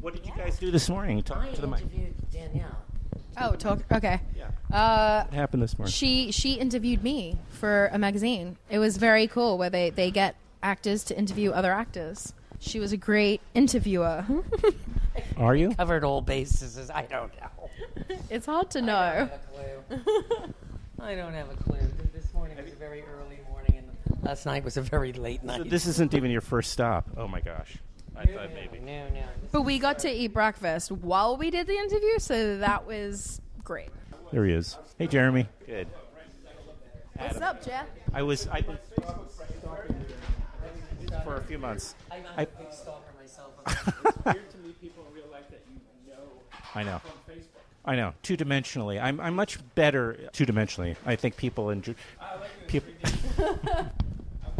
What did you guys do this morning? Talk to the mic. I interviewed Danielle. Oh, okay. Yeah. What happened this morning? She interviewed me for a magazine. It was very cool where they get actors to interview other actors. She was a great interviewer. Are you? Covered all bases. I don't know. It's hard to know. I don't have a clue. This morning was a very early morning, and last night was a very late night. So this isn't even your first stop. Oh, my gosh. I thought maybe. No. But we got to eat breakfast while we did the interview, so that was great. There he is. Hey, Jeremy. Good. What's up, Jeff? I've been stalking for a few months. I'm not a big stalker myself. It's weird to meet people in real life that you know I know. from Facebook. I know. Two-dimensionally. I'm much better two-dimensionally. I think people enjoy... people. I'd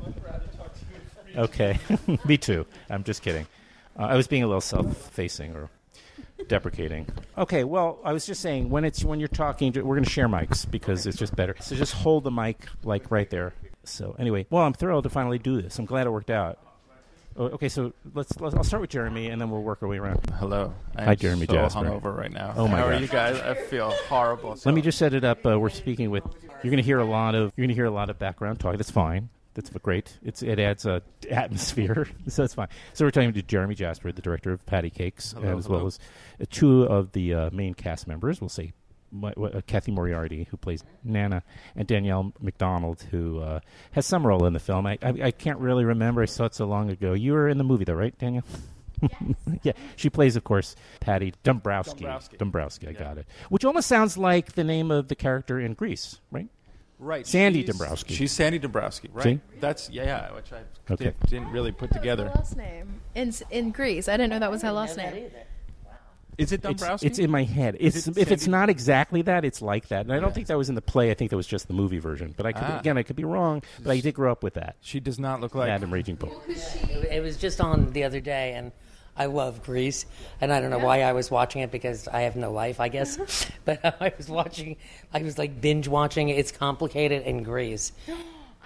much rather talk to you in real Okay. Me too. I'm just kidding. I was being a little self-facing or deprecating. Okay, well, I was just saying, when you're talking, we're going to share mics because it's just better. So just hold the mic, like, right there. So anyway, well, I'm thrilled to finally do this. I'm glad it worked out. Okay, so I'll start with Jeremy, and then we'll work our way around. Hello. Hi, Geremy Jasper. I'm so hungover right now. Oh my How are gosh. you guys? I feel horrible. Let me just set it up. We're speaking with. You're going to hear a lot of background talk. That's fine. That's great. It adds a atmosphere, so it's fine. So we're talking to Geremy Jasper, the director of Patti Cakes, as well as two of the main cast members. We'll say Cathy Moriarty, who plays Nana, and Danielle McDonald, who has some role in the film. I can't really remember. I saw it so long ago. You were in the movie, though, right, Danielle? Yes. Yeah, she plays, of course, Patty Dombrowski. I got it. Which almost sounds like the name of the character in Grease, right? Right. Sandy Dombrowski. She's Sandy Dombrowski, right? See? That's, which I Okay. didn't really put together. Her last name in Greece. I didn't know that was her last name. Is it Dombrowski? It's in my head. If it's not exactly that, it's like that. And I don't think that was in the play. I think that was just the movie version. But I could be wrong. But I did grow up with that. She does not look like Adam Raging Bull. It was just on the other day, and I love Grease, and I don't know why I was watching it because I have no life, I guess. But I was like binge watching It's Complicated and Grease.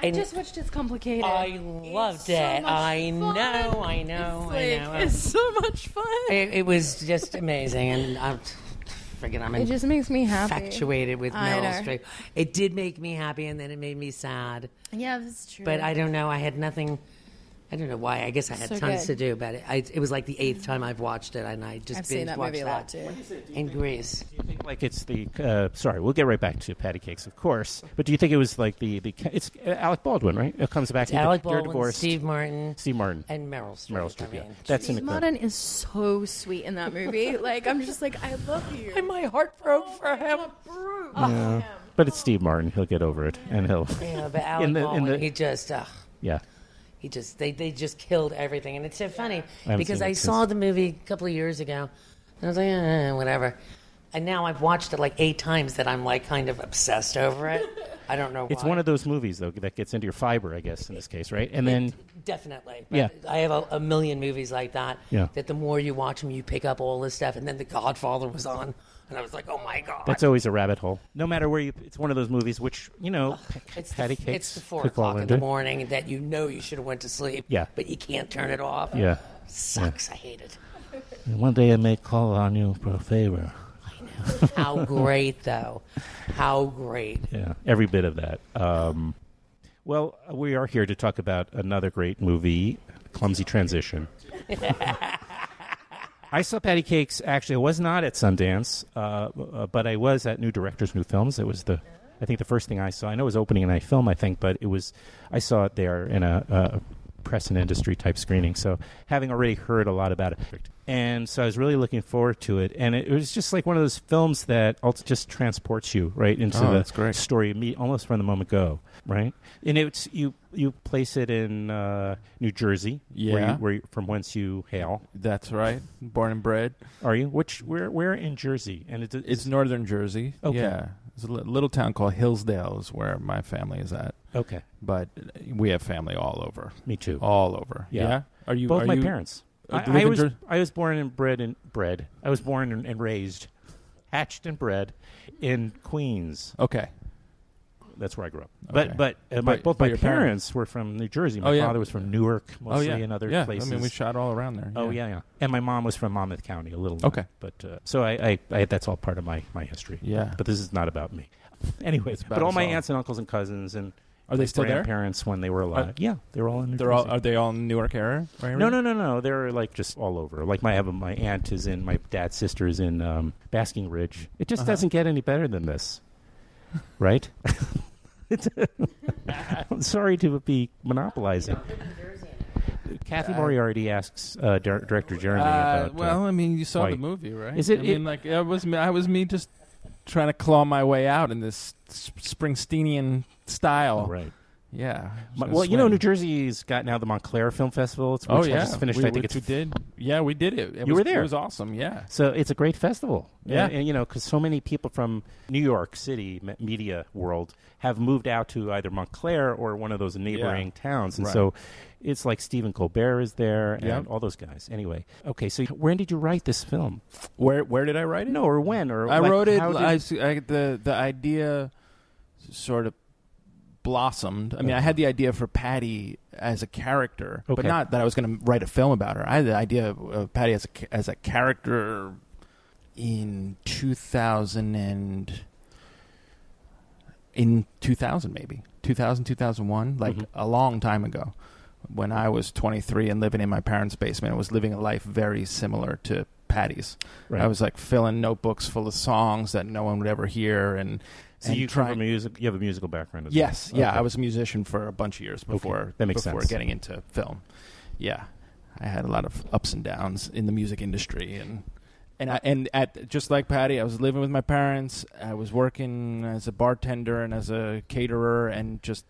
I just watched It's Complicated. I loved it. I know. It's so much fun. It was just amazing, and It just makes me happy. infatuated with Meryl Streep. It did make me happy, and then it made me sad. Yeah, that's true. But I don't know. I had nothing. I don't know why. I guess I had tons to do, but it was like the 8th time I've watched it, and I just I've seen that watched movie a lot too. In Greece. Do you think like it's the sorry, we'll get right back to Patti Cakes, of course. But do you think it was like it's Alec Baldwin, right? It comes back. It's Alec they're Baldwin, divorced. Steve Martin, and Meryl Streep. Yeah, that's Steve Martin is so sweet in that movie. Like I'm just like I love you. And my heart broke for him. Yeah. But it's Steve Martin. He'll get over it, and he'll. Yeah, but Alec Baldwin, he just. Yeah. They just killed everything, and it's so funny because I saw the movie a couple of years ago, and I was like, whatever. And now I've watched it like 8 times that I'm like kind of obsessed over it. I don't know why. It's one of those movies though that gets into your fiber, I guess, in this case, right? And then definitely, yeah, I have a million movies like that. Yeah. That the more you watch them, you pick up all this stuff, and then The Godfather was on. And I was like, oh, my God. That's always a rabbit hole. No matter where it's one of those movies which, Patti Cakes. It's the 4 o'clock in the morning that you know you should have went to sleep. Yeah. But you can't turn it off. Yeah. Sucks. Yeah. I hate it. And one day I may call on you for a favor. I know. How great, though. How great. Yeah, every bit of that. Well, we are here to talk about another great movie, Clumsy Transition. I saw Patti Cakes, actually, I was not at Sundance, but I was at New Directors, New Films. It was I think the first thing I saw. I know it was opening night film, I think, but I saw it there in a press and industry type screening. So having already heard a lot about it. And so I was really looking forward to it. And it was just like one of those films that just transports you right into the story almost from the moment go, right? And it's you place it in New Jersey, from whence you hail. That's right. Born and bred. Are you? Where in Jersey? And it's northern Jersey. Okay. Yeah. There's a little town called Hillsdale is where my family is at. Okay. But we have family all over. Me too. All over. Yeah. Are you? Both my parents. I was born and bred. I was born and raised, hatched and bred in Queens. Okay. That's where I grew up. Okay. But both my parents were from New Jersey. My father was from Newark, mostly, and other places. I mean, we shot all around there. Oh, yeah. And my mom was from Monmouth County, a little. Okay. But so I that's all part of my history. Yeah. But this is not about me. Anyways, but all my aunts and uncles and cousins and are they still there? Grandparents when they were alive. Yeah, they were all in New Jersey. Are they all in the Newark area? No. They're like just all over. Like my aunt is in, my dad's sister is in Basking Ridge. It just doesn't get any better than this, right? I'm sorry to be monopolizing. Cathy Moriarty asks director Geremy about. Well, I mean, you saw the movie, right? Is it? I mean, like I was me just trying to claw my way out in this Springsteenian style. Oh, right. Yeah. Well, New Jersey's got now the Montclair Film Festival. Which I just finished. I think we did. Yeah, we did it. You were there. It was awesome. Yeah. So it's a great festival. Yeah. And because so many people from New York City media world have moved out to either Montclair or one of those neighboring towns, and so it's like Stephen Colbert is there and all those guys. Anyway, okay. So when did you write this film? Where did I write it? No, or when? Or I wrote it. The idea sort of blossomed. I mean, I had the idea for Patti as a character, but not that I was going to write a film about her. I had the idea of Patti as a character in 2000 maybe 2001, like a long time ago, when I was 23 and living in my parents' basement. I was living a life very similar to Patti's. Right. I was like filling notebooks full of songs that no one would ever hear, and so you come from music. You have a musical background as yes, well. yeah. I was a musician for a bunch of years before getting into film. Yeah, I had a lot of ups and downs in the music industry, and just like Patti, I was living with my parents. I was working as a bartender and as a caterer, and just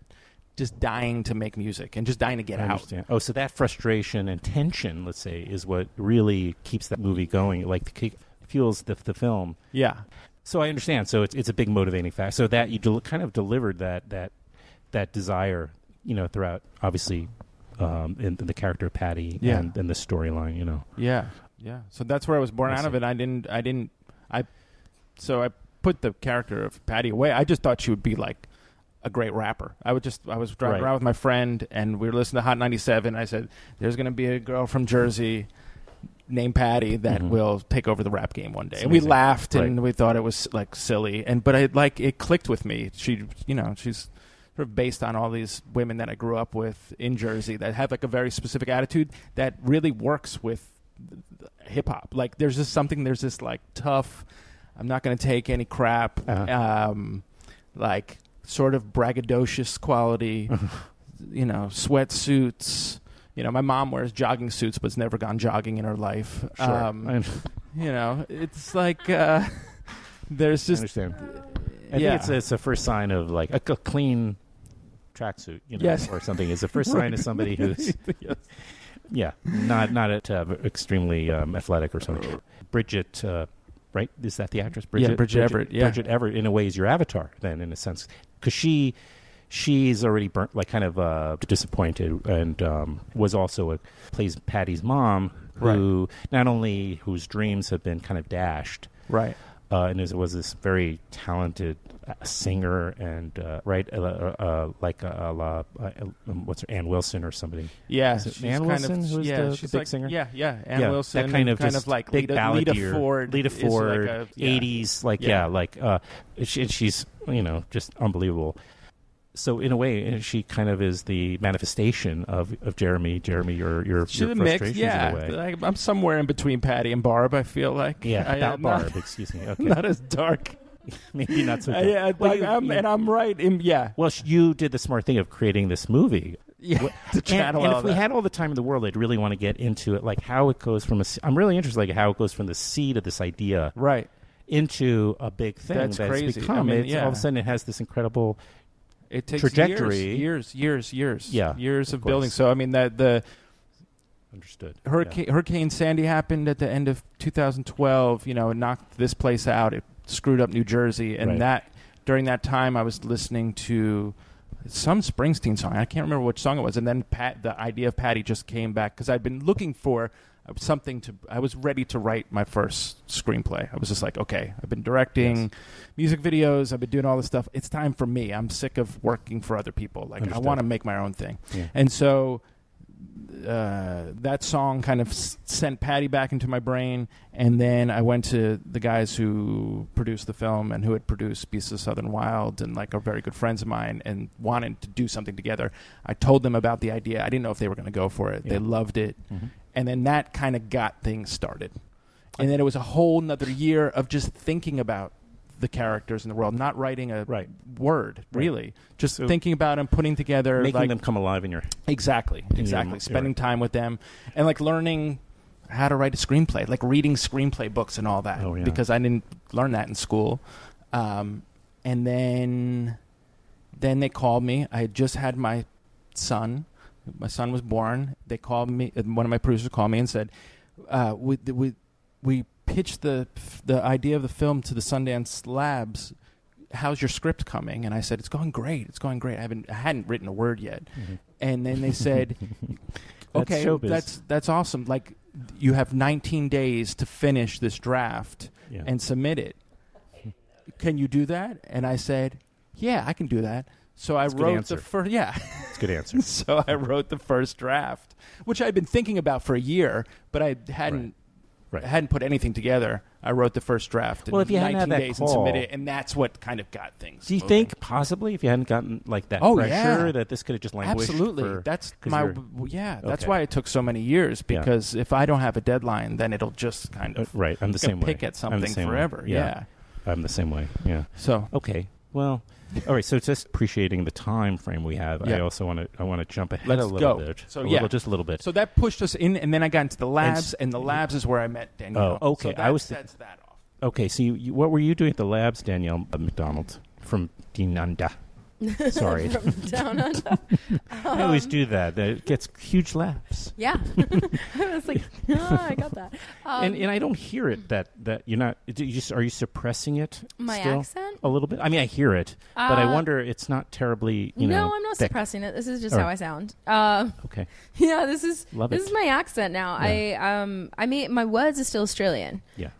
dying to make music and just dying to get out. Oh, so that frustration and tension, let's say, is what really keeps that movie going. Like fuels the film. Yeah. So I understand. So it's a big motivating factor. So that you kind of delivered that desire, throughout, obviously, in the character of Patti and the storyline, Yeah, yeah. So that's where I was born out of it. So I put the character of Patti away. I just thought she would be like a great rapper. I was driving around with my friend, and we were listening to Hot 97. I said, "There's going to be a girl from Jersey named Patti that will take over the rap game one day." And we laughed and we thought it was like silly, but it clicked with me. She's sort of based on all these women that I grew up with in Jersey that have like a very specific attitude that really works with hip hop. Like there's this like tough, I'm not going to take any crap, like sort of braggadocious quality, sweatsuits. My mom wears jogging suits but's never gone jogging in her life. Sure. It's like there's just. I understand. I think it's the first sign of like a clean tracksuit, or something. It's the first sign of somebody who's, not extremely athletic or something. Bridget, right? Is that the actress? Bridget Everett. Yeah. Bridget Everett, in a way, is your avatar then, in a sense, because she's already burnt, like kind of disappointed, and was also plays Patti's mom, who not only whose dreams have been kind of dashed, right, and was this very talented singer, and like what's her, Ann Wilson or somebody? Yeah, she's Ann Wilson, who's the big singer. Yeah, Ann Wilson, that kind of like big balladeer, Lita Ford, like 80s, she's just unbelievable. So in a way, she kind of is the manifestation of Geremy. Geremy, your frustrations in a way. I'm somewhere in between Patti and Barb, I feel like. Yeah, Barb, excuse me. Okay. Not as dark. Maybe not so dark. I'm right. Well, you did the smart thing of creating this movie. Yeah, to channel and if we had all the time in the world, I'd really want to get into it, like how it goes from I'm really interested, like how it goes from the seed of this idea, right, into a big thing that's crazy. Become. All of a sudden, it has this incredible. It takes trajectory, years of course. building. So I mean the understood. Hurricane Sandy happened at the end of 2012. It knocked this place out. It screwed up New Jersey, and during that time, I was listening to some Springsteen song. I can't remember which song it was, and then the idea of Patti just came back because I'd been looking for I was ready to write my first screenplay. I was just like, okay, I've been directing music videos. I've been doing all this stuff. It's time for me. I'm sick of working for other people. Like, Understood. I want to make my own thing. Yeah. And so that song kind of sent Patti back into my brain. And then I went to the guys who produced the film and who had produced Beasts of Southern Wild and like are very good friends of mine and wanted to do something together. I told them about the idea. I didn't know if they were going to go for it. Yeah. They loved it. Mm-hmm. And then that kind of got things started. And then it was a whole nother year of just thinking about the characters in the world, not writing a word, really. Just so thinking about them, putting together. Making them come alive in your... Exactly. Spending time with them. And like learning how to write a screenplay, like reading screenplay books and all that. Oh, yeah. Because I didn't learn that in school. And then they called me. I had just had my son. My son was born. They called me. One of my producers called me and said, "We pitched the idea of the film to the Sundance Labs. How's your script coming?" And I said, "It's going great. It's going great. I hadn't written a word yet." Mm-hmm. And then they said, "Okay, that's awesome. Like, you have 19 days to finish this draft and submit it. Can you do that?" And I said, "Yeah, I can do that." So I wrote the first. Yeah, it's a good answer. So I wrote the first draft, which I'd been thinking about for a year, but I hadn't put anything together. I wrote the first draft in 19 days and submitted it, and that's what kind of got things. Do you think possibly if you hadn't gotten like that pressure that this could have just languished? Absolutely. That's why it took so many years, because if I don't have a deadline, then it'll just kind of I'm the same way. Pick at something forever. Yeah. I'm the same way. Yeah. So okay. Well, all right. So it's just appreciating the time frame we have. Yeah. I also want to jump ahead a little bit. So just a little bit. So that pushed us in, and then I got into the labs, and the labs is where I met Danielle. Oh, okay. So that sets that off. Okay. So you what were you doing at the labs, Danielle McDonald from Dinanda? Sorry. From down under. I always do that. It gets huge laughs. Yeah. I was like, I got that. And I don't hear it that you're not. Are you suppressing it? My still accent? A little bit. I mean, I hear it, but I wonder it's not terribly. No, I'm not suppressing it. This is just how I sound. Okay. Yeah, this is my accent now. Yeah. I mean, my words are still Australian. Yeah.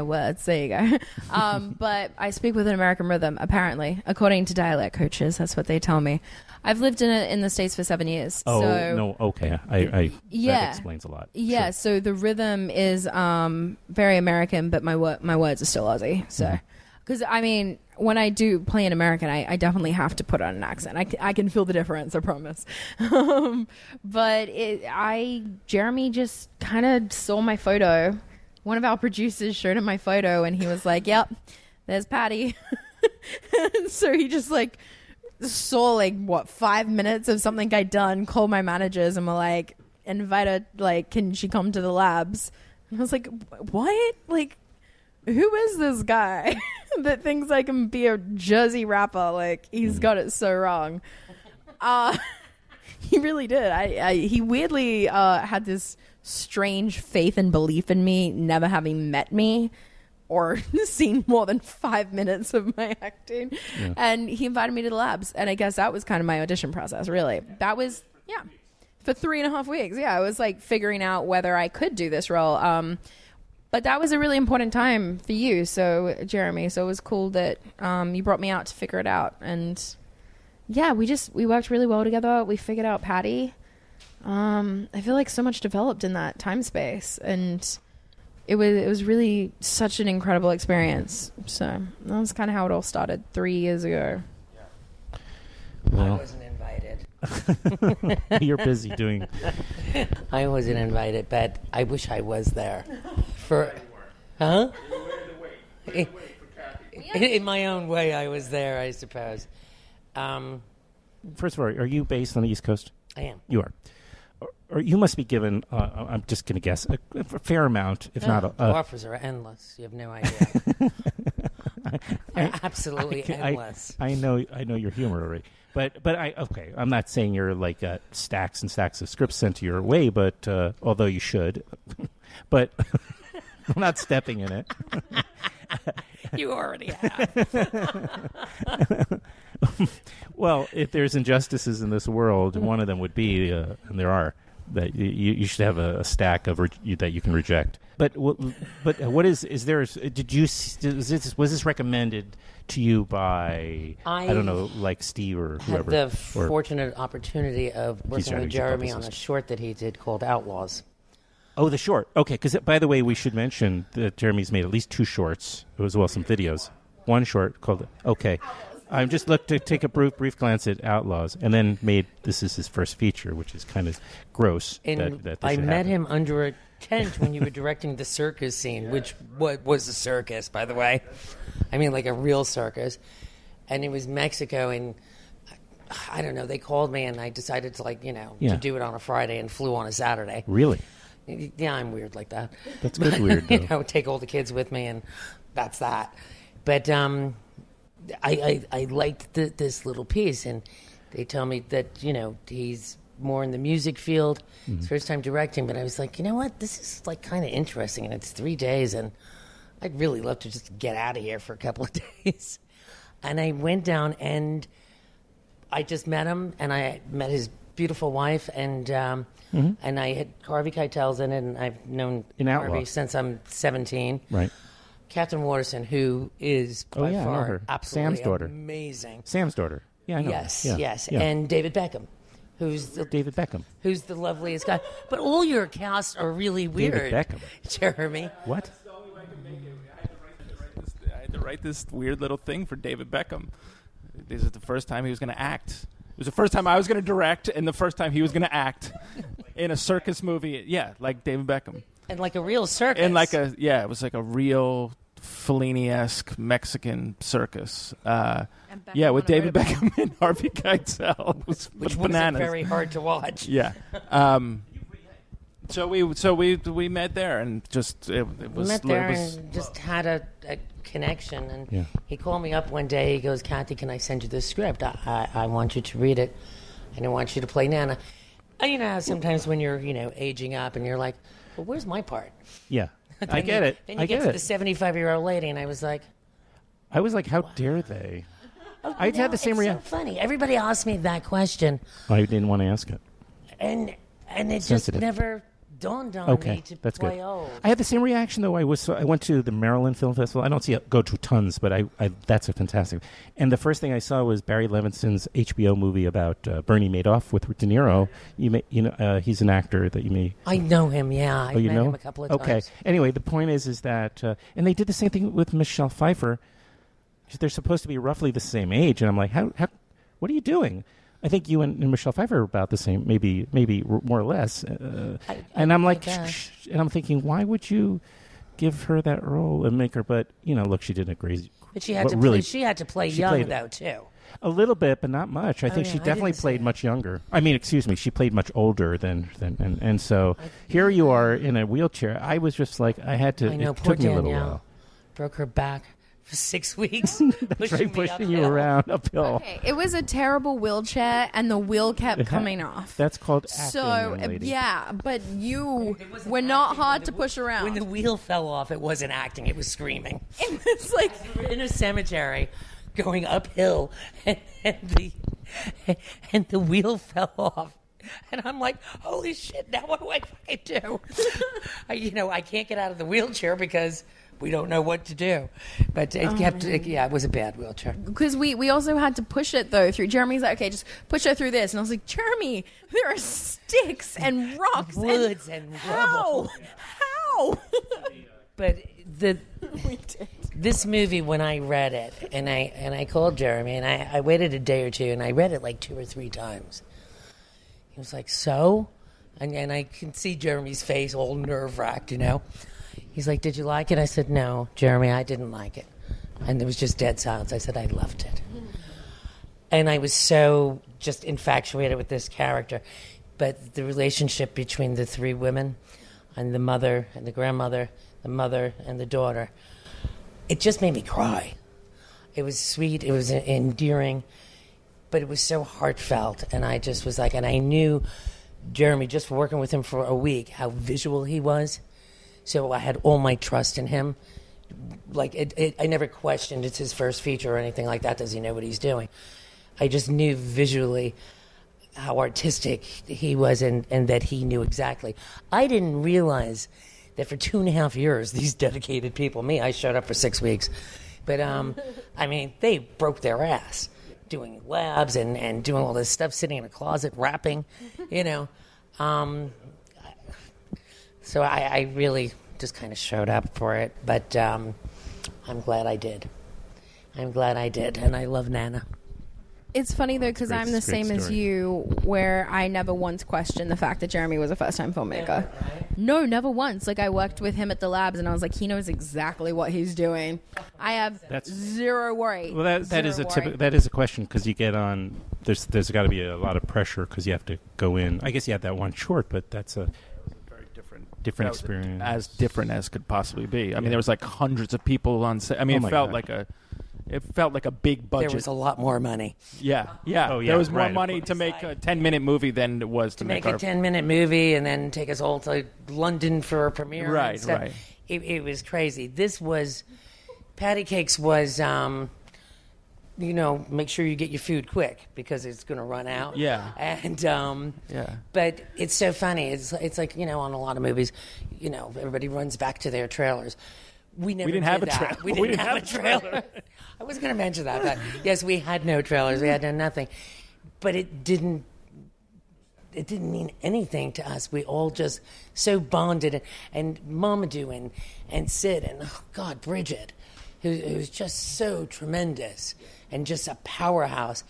Words. There you go. But I speak with an American rhythm, apparently, according to dialect coaches. That's what they tell me. I've lived in the States for 7 years. Oh, so no. Okay. That explains a lot. Yeah. Sure. So the rhythm is very American, but my words are still Aussie. So, because I mean, when I do play an American, I definitely have to put on an accent. I can feel the difference, I promise. But Geremy just kind of saw my photo. One of our producers showed him my photo, and he was like, "Yep, there's Patti." So he just like saw 5 minutes of something I'd done, called my managers, and were like, invite her, like, can she come to the labs? And I was like, what? Like, who is this guy that thinks I can be a Jersey rapper? Like, he's got it so wrong. He really did. He weirdly had this strange faith and belief in me, never having met me or seen more than 5 minutes of my acting. Yeah. And he invited me to the labs. And I guess that was kind of my audition process, really. That was, for 3.5 weeks. Yeah, I was like figuring out whether I could do this role. But that was a really important time for you, so Geremy. So it was cool that you brought me out to figure it out. And yeah, we worked really well together. We figured out Patti. I feel like so much developed in that time space, and it was really such an incredible experience. So that was kind of how it all started 3 years ago. Yeah. Well, I wasn't invited. You're busy doing. I wasn't invited, but I wish I was there. Huh? In my own way, I was there, I suppose. First of all, are you based on the East Coast? I am. You are. Or you must be given, I'm just going to guess, a fair amount, if not... offers are endless. You have no idea. Absolutely endless. I know your humor already. But I'm not saying you're like stacks and stacks of scripts sent to your way, but although you should. But I'm not stepping in it. You already have. Well, if there's injustices in this world, one of them would be, and there are, that you should have a stack of that you can reject. But what is there? Did you was this recommended to you by I don't know, like Steve or whoever? Had the fortunate opportunity of working with Geremy on a short that he did called Outlaws. Oh, the short. Okay, because by the way, we should mention that Geremy's made at least 2 shorts, as well as some videos. One short called Okay. I just looked to take a brief glance at Outlaws, and then this is his first feature, which is kind of gross. And I met him under a tent when you were directing the circus scene, which was a circus, by the way. I mean, like a real circus. And it was Mexico, and I don't know, they called me, and I decided to, to do it on a Friday and flew on a Saturday. Really? Yeah, I'm weird like that. That's good weird, though. Take all the kids with me, and that's that. But I liked this little piece, and they tell me that, he's more in the music field. Mm-hmm. His first time directing, but I was like, you know what? This is, kind of interesting, and it's 3 days, and I'd really love to just get out of here for a couple of days. And I went down, and I just met him, and I met his beautiful wife, and and I had Harvey Keitel's in it, and I've known Harvey since I'm 17. Right. Catherine Waterston, who is by far absolutely Sam's daughter. Amazing. Sam's daughter. Yeah, I know. Yes, her. yes. Yeah. And David Beckham, who's the loveliest guy. But all your casts are really weird. David Beckham. Geremy. What? I had to write this weird little thing for David Beckham. This is the first time he was going to act. It was the first time I was going to direct, and the first time he was going to act in a circus movie. Yeah, like David Beckham. And like a real circus. And it was like a real Fellini-esque Mexican circus. With David Beckham and Harvey Keitel. Which was very hard to watch. Yeah. So we met there, and just just had a connection. And he called me up one day. He goes, Cathy, can I send you this script? I want you to read it, and I want you to play Nana. And sometimes when you're aging up, and you're like, well, where's my part? Yeah, I get it. Then you get to the 75-year-old lady, and I was like, how dare they? I had the same reaction. It's so funny. Everybody asked me that question. I didn't want to ask it. And it just never dawned on me to play old. I had the same reaction, though. I went to the Maryland Film Festival. I don't go to tons, but that's a fantastic. And the first thing I saw was Barry Levinson's HBO movie about Bernie Madoff with De Niro. He's an actor that you may. I know him. Yeah, I met him a couple of times. Okay. Anyway, the point is that, and they did the same thing with Michelle Pfeiffer. They're supposed to be roughly the same age, and I'm like, how? What are you doing? I think you and Michelle Pfeiffer are about the same, maybe more or less. And I'm like, and I'm thinking, why would you give her that role and make her? But look, she did a crazy. But she had to play. She had to play young though too. A little bit, but not much. I think she definitely played much younger. I mean, excuse me, she played much older than and so here you are in a wheelchair. I was just like, I had to. I know, it poor took me a Danielle little while. Broke her back for 6 weeks. pushing you around uphill. Okay, it was a terrible wheelchair, and the wheel kept coming off. That's called acting, so yeah, but you were not hard to push around. When the wheel fell off, it wasn't acting; it was screaming. It was like in a cemetery, going uphill, and the wheel fell off. And I'm like, holy shit! Now what do I fucking do? I can't get out of the wheelchair because we don't know what to do. But it it was a bad wheelchair. Because we also had to push it, though, through. Jeremy's like, okay, just push her through this. And I was like, Geremy, there are sticks and rocks. Woods and rubble. How? But this movie, when I read it, and I called Geremy, and I waited a day or two, and I read it like 2 or 3 times. He was like, so? And I can see Jeremy's face all nerve-wracked, He's like, did you like it? I said, no, Geremy, I didn't like it. And there was just dead silence. I said, I loved it. And I was so just infatuated with this character. But the relationship between the 3 women and the mother and the grandmother, the mother and the daughter, it just made me cry. It was sweet. It was endearing. But it was so heartfelt. And I just was like, and I knew Geremy, just working with him for a week, how visual he was. So I had all my trust in him. Like, I never questioned it's his first feature or anything like that. Does he know what he's doing? I just knew visually how artistic he was and that he knew exactly. I didn't realize that for 2.5 years, these dedicated people, I showed up for 6 weeks, but I mean, they broke their ass doing labs and doing all this stuff, sitting in a closet, rapping, So I really just kind of showed up for it, but I'm glad I did. And I love Nana. It's funny, though, because I'm the same as you, where I never once questioned the fact that Geremy was a first-time filmmaker. Never, right? No, never once. Like, I worked with him at the labs, and I was like, he knows exactly what he's doing. I have zero worry. Well, that is a question, because you get on. There's got to be a lot of pressure because you have to go in. I guess you had that one short, but that's a very different experience. As different as could possibly be. I mean, there was like hundreds of people on set. I mean, it felt like a big budget. There was a lot more money. Yeah. Oh, yeah. There was more money to make a 10-minute movie than it was to make a 10-minute movie and then take us all to London for a premiere. Right. It was crazy. This was Patti Cakes was, make sure you get your food quick because it's going to run out. Yeah. And but it's so funny. It's like on a lot of movies, everybody runs back to their trailers. We didn't have a trailer. We didn't have a trailer. I was going to mention that, but yes, we had no trailers. We had no nothing. But it didn't mean anything to us. We all just so bonded. And Mamadou and Sid and, oh God, Bridget, who's just so tremendous and just a powerhouse.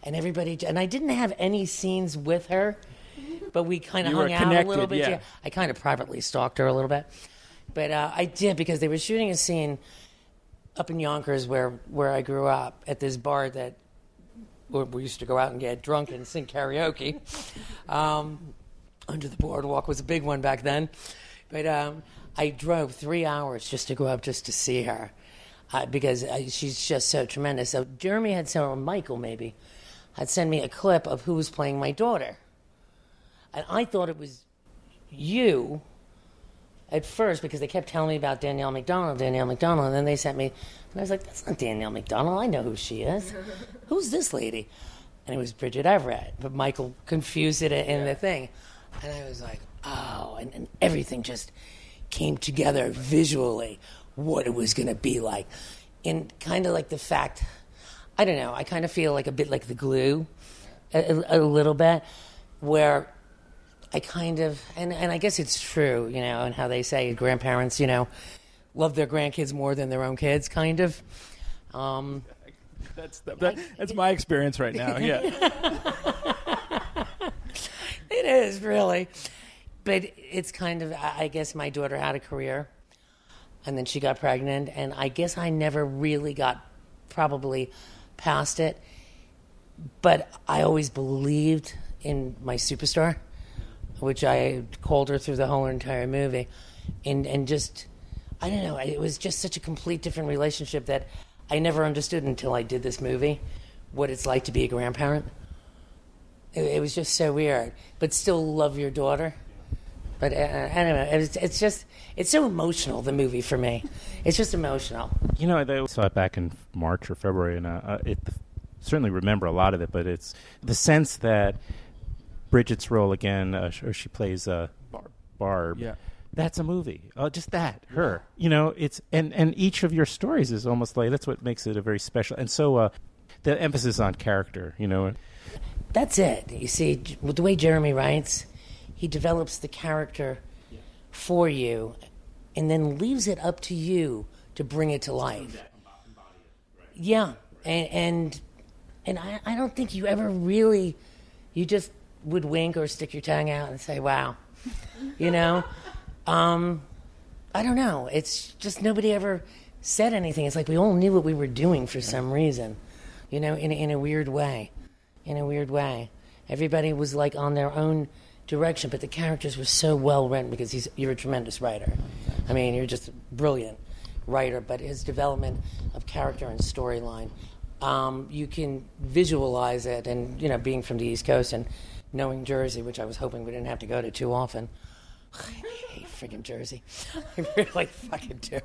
And everybody, and I didn't have any scenes with her, but we kind of hung out a little bit. Yeah. I kind of privately stalked her a little bit. But I did because they were shooting a scene up in Yonkers where I grew up at this bar that we used to go out and get drunk and sing karaoke. Under the Boardwalk was a big one back then. But I drove 3 hours just to go up just to see her because she's just so tremendous. So Geremy Michael maybe, had sent me a clip of who was playing my daughter. And I thought it was you at first because they kept telling me about Danielle McDonald, and then they sent me, and I was like, that's not Danielle McDonald. I know who she is. Who's this lady? And it was Bridget Everett, but Michael confused it in the thing. And I was like, oh, and everything just came together visually, what it was going to be like. And kind of like the fact, I don't know, I kind of feel like a bit like the glue, a little bit, where I kind of, and I guess it's true, and how they say grandparents, love their grandkids more than their own kids, kind of. That's my experience right now, yeah. It is, really. But it's kind of, I guess my daughter had a career, and then she got pregnant, and I guess I never really got probably past it. But I always believed in my superstar, which I called her through the whole entire movie. And just, I don't know, it was just such a complete different relationship that I never understood until I did this movie, what it's like to be a grandparent. It was just so weird. But still love your daughter. But I don't know, it's so emotional, the movie, for me. It's just emotional. I saw it back in March or February, and certainly remember a lot of it, but it's the sense that Bridget's role again, or she plays Barb. Yeah, that's a movie. Just that, her. It's and each of your stories is almost like that's what makes it a very special. And so the emphasis on character. That's it. You see, with the way Geremy writes, he develops the character for you, and then leaves it up to you to bring it to life. Yeah, and I don't think you ever really, you just would wink or stick your tongue out and say, wow. I don't know. It's just nobody ever said anything. It's like we all knew what we were doing for some reason, in a weird way. Everybody was like on their own direction, but the characters were so well written because you're a tremendous writer. I mean, you're just a brilliant writer, but his development of character and storyline, you can visualize it, and being from the East Coast and knowing Jersey, which I was hoping we didn't have to go to too often, I hate friggin' Jersey. I really fucking do.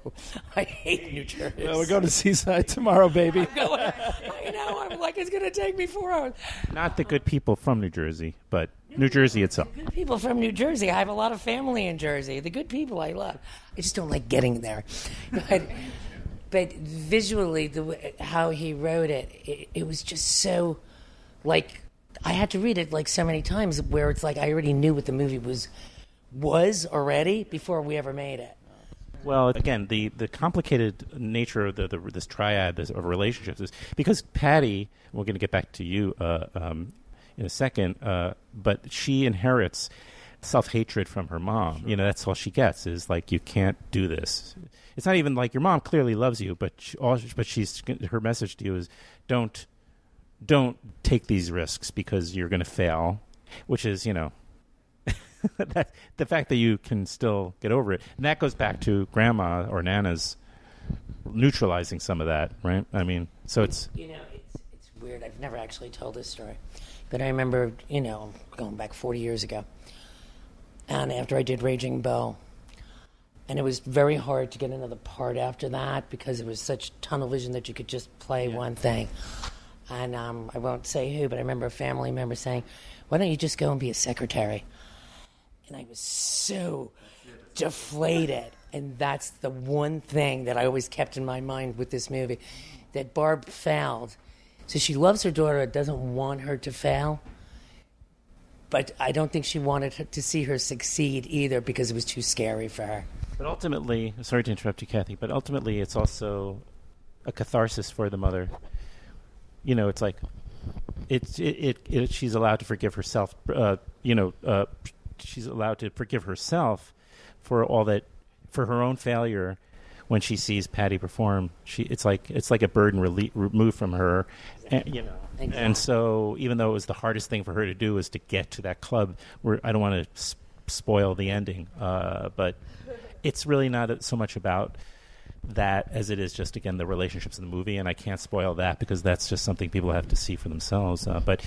I hate New Jersey. Well, we're going to Seaside tomorrow, baby. I know. I'm like, it's going to take me 4 hours. Not the good people from New Jersey, but New Jersey itself. Good people from New Jersey. I have a lot of family in Jersey. The good people I love. I just don't like getting there. But visually, how he wrote it was just so, like, I had to read it like so many times where it's like I already knew what the movie was already before we ever made it. Well, again, the complicated nature of this triad of relationships is because Patti, we're going to get back to you in a second, but she inherits self-hatred from her mom. You know, that's all she gets is like, you can't do this. It's not even like your mom clearly loves you, but her message to you is don't take these risks because you're going to fail, which is, you know, that the fact that you can still get over it. And that goes back to grandma or Nana's neutralizing some of that, right? I mean, so it's... You know, it's weird. I've never actually told this story. But I remember, you know, going back 40 years ago, and after I did Raging Bull, and it was very hard to get another part after that because it was such tunnel vision that you could just play one thing. And I won't say who, but I remember a family member saying, why don't you just go and be a secretary? And I was so deflated. And that's the one thing that I always kept in my mind with this movie, that Barb failed. So she loves her daughter, doesn't want her to fail. But I don't think she wanted to see her succeed either because it was too scary for her. But ultimately, sorry to interrupt you, Cathy, but ultimately it's also a catharsis for the mother. You know, it's like she's allowed to forgive herself. She's allowed to forgive herself for all that, for her own failure. When she sees Patti perform, it's like a burden removed from her, and, you know. Exactly. And so, even though it was the hardest thing for her to do was to get to that club, where I don't want to spoil the ending, but it's really not so much about that as it is just, again, the relationships in the movie, and I can't spoil that because that's just something people have to see for themselves. But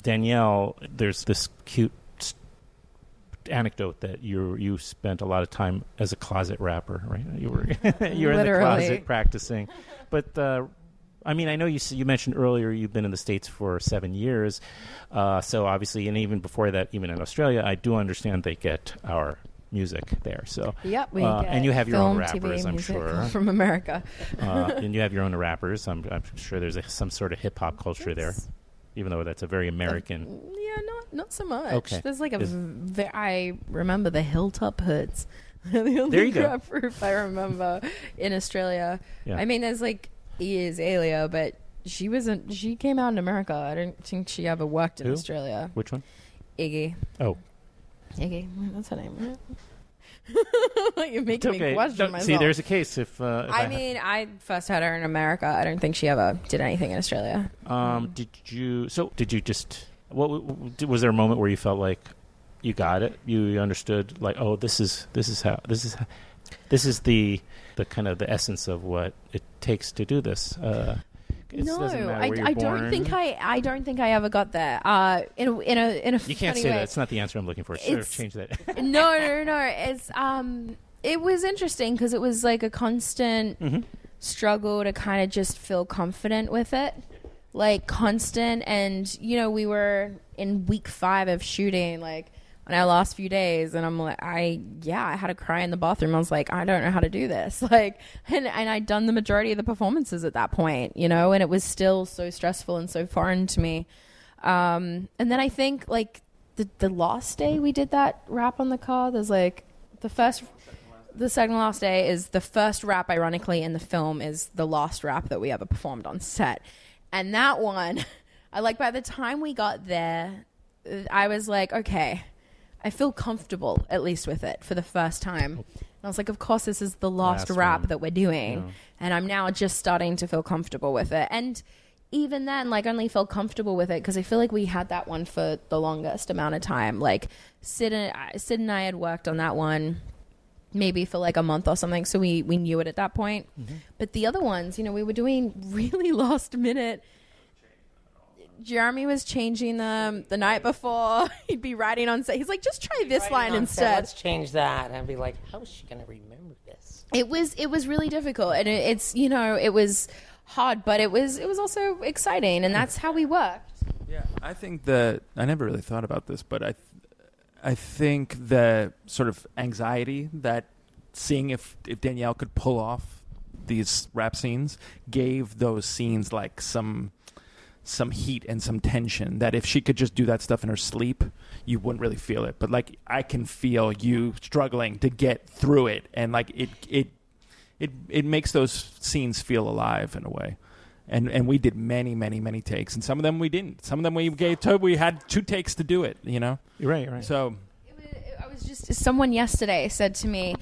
Danielle, there's this cute anecdote that you spent a lot of time as a closet rapper, right? You were you were in the closet practicing, but I mean, I know you mentioned earlier you've been in the States for 7 years, so obviously, and even before that, even in Australia, I do understand they get our music there. So yep, we get and you have your own rappers, TV I'm sure, from America, and you have your own rappers. I'm sure there's some sort of hip hop culture there, even though that's a very American. Yeah, not so much. Okay. There's like I remember the Hilltop Hoods. The only rap group I remember in Australia. Yeah. I mean, there's like Azalea, but she came out in America. I don't think she ever worked in Australia. Which one? Iggy. Oh. Iggy. That's her name, right? You're making me question myself. See, there's a case if I mean, I first heard her in America. I don't think she ever did anything in Australia. Did you just... was there a moment where you felt like you got it? You understood, like, oh, this is the kind of the essence of what it takes to do this. No, I don't think I ever got there. In a you can't say that. It's not the answer I'm looking for. Sure, change that. No. It's it was interesting because it was like a constant struggle to kind of just feel confident with it. Like constant, and you know, we were in week 5 of shooting, like on our last few days, and I'm like, I had to cry in the bathroom. I was like, I don't know how to do this, like, and I'd done the majority of the performances at that point, you know, and it was still so stressful and so foreign to me. And then I think like the last day we did that rap on the car, there's like the second last day is the first rap, ironically, in the film is the last rap that we ever performed on set. And that one, by the time we got there, I was like, okay, I feel comfortable, at least with it, for the first time. And I was like, of course, this is the last rap that we're doing. Yeah. And I'm now just starting to feel comfortable with it. And even then, like, only felt comfortable with it because I feel like we had that one for the longest amount of time. Like, Sid and I had worked on that one maybe for like a month or something, so we knew it at that point. But the other ones, you know, we were doing really last minute. Jeremy was changing them the night before. He'd be writing on set. He's like, just try this line instead. Let's change that. And I'd be like, how is she going to remember this? It was really difficult, and it was hard, but it was also exciting, and that's how we worked. Yeah, I think that I never really thought about this, but I think the sort of anxiety that seeing if Danielle could pull off these rap scenes gave those scenes like some heat and some tension that if she could just do that stuff in her sleep, you wouldn't really feel it. But like I can feel you struggling to get through it, and like it makes those scenes feel alive in a way. And we did many takes, and some of them we didn't. Some of them we had 2 takes to do it. You know, right. So. Someone yesterday said to me,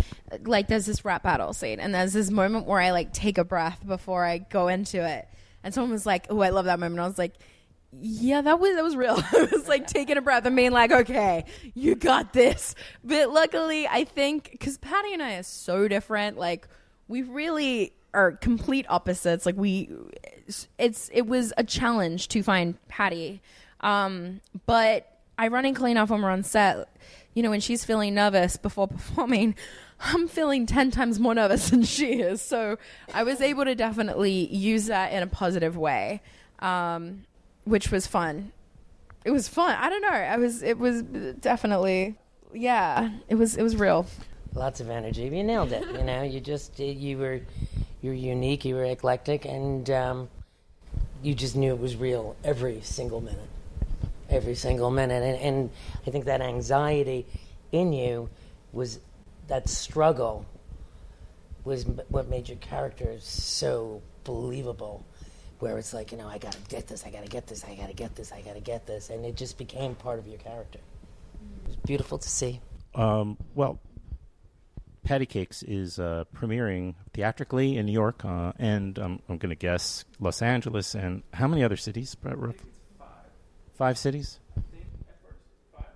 like, there's this rap battle scene, and there's this moment where I like take a breath before I go into it, and someone was like, "Oh, I love that moment." I was like, "Yeah, that was real." I was like taking a breath and being like, "Okay, you got this." But luckily, I think because Patti and I are so different, like we really are complete opposites. Like it was a challenge to find Patti, but ironically enough, when we're on set, when she's feeling nervous before performing, I'm feeling 10 times more nervous than she is. So I was able to definitely use that in a positive way, which was fun. It was fun. I don't know. It was definitely, yeah, it was real. Lots of energy. You nailed it. You're unique, you were eclectic, and you just knew it was real every single minute. And I think that anxiety in you was that struggle was what made your character so believable, where it's like, I gotta get this, and it just became part of your character. It was beautiful to see. Well, Patti Cakes is premiering theatrically in New York, and I'm going to guess Los Angeles, and how many other cities? Five cities?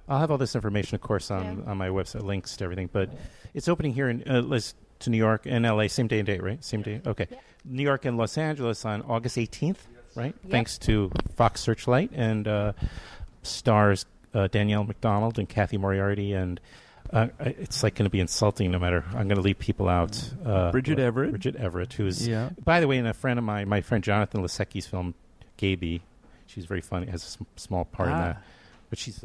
I'll have all this information, of course, on my website, links to everything. But it's opening here to New York and L.A. Same day and date, right? Same day? Okay. Yep. New York and Los Angeles on August 18th, right? Yep. Thanks to Fox Searchlight, and stars Danielle McDonald and Cathy Moriarty, and it's like going to be insulting no matter. I'm going to leave people out. Bridget Everett. Bridget Everett, who is, by the way, a friend of mine, my friend Jonathan Lisecki's film, Gaby. She's very funny. Has a small part in that. But she's...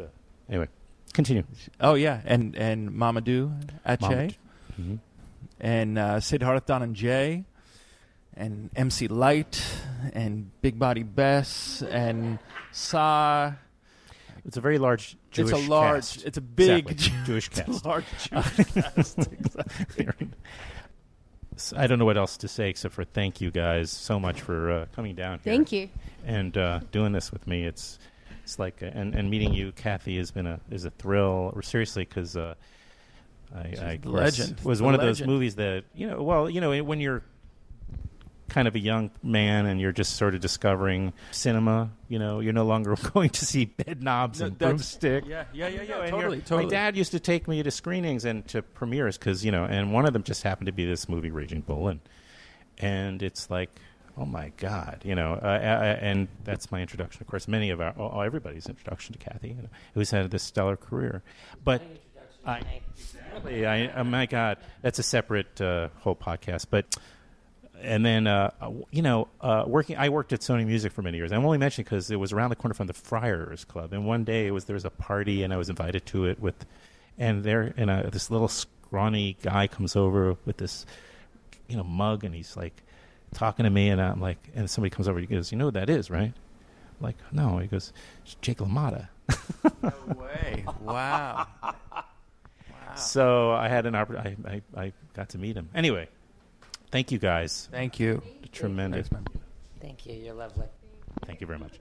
anyway, continue. Oh, yeah. And Mamadou Ache. Mm-hmm. And Siddharth Dhananjay. And MC Light. And Big Body Bess. And Sa. It's a very large Jewish cast. It's a big Jewish cast. It's a large Jewish cast. Exactly. I don't know what else to say except for thank you guys so much for coming down here. Thank you. And doing this with me. It's like and meeting you, Cathy, is a thrill. Seriously, because I legend was one of those movies that when you're kind of a young man and you're just sort of discovering cinema, you're no longer going to see bed knobs and broomstick. Yeah. Totally. My dad used to take me to screenings and to premieres because and one of them just happened to be this movie, Raging Bull, and it's like, oh my God, and that's my introduction. Of course, many of everybody's introduction to Cathy, who's had this stellar career. But oh my God, that's a separate whole podcast. But and then I worked at Sony Music for many years. I'm only mentioning because it was around the corner from the Friars Club, and one day there was a party, and I was invited to it this little scrawny guy comes over with this mug, and he's like talking to me, and I'm like, and somebody comes over, he goes, "You know who that is, right?" I'm like, "No." He goes, "It's Jake LaMotta." No way! Wow. So I had an opportunity. I got to meet him. Anyway, thank you guys. Thank you. Tremendous. Thank you. You're lovely. Thank you very much.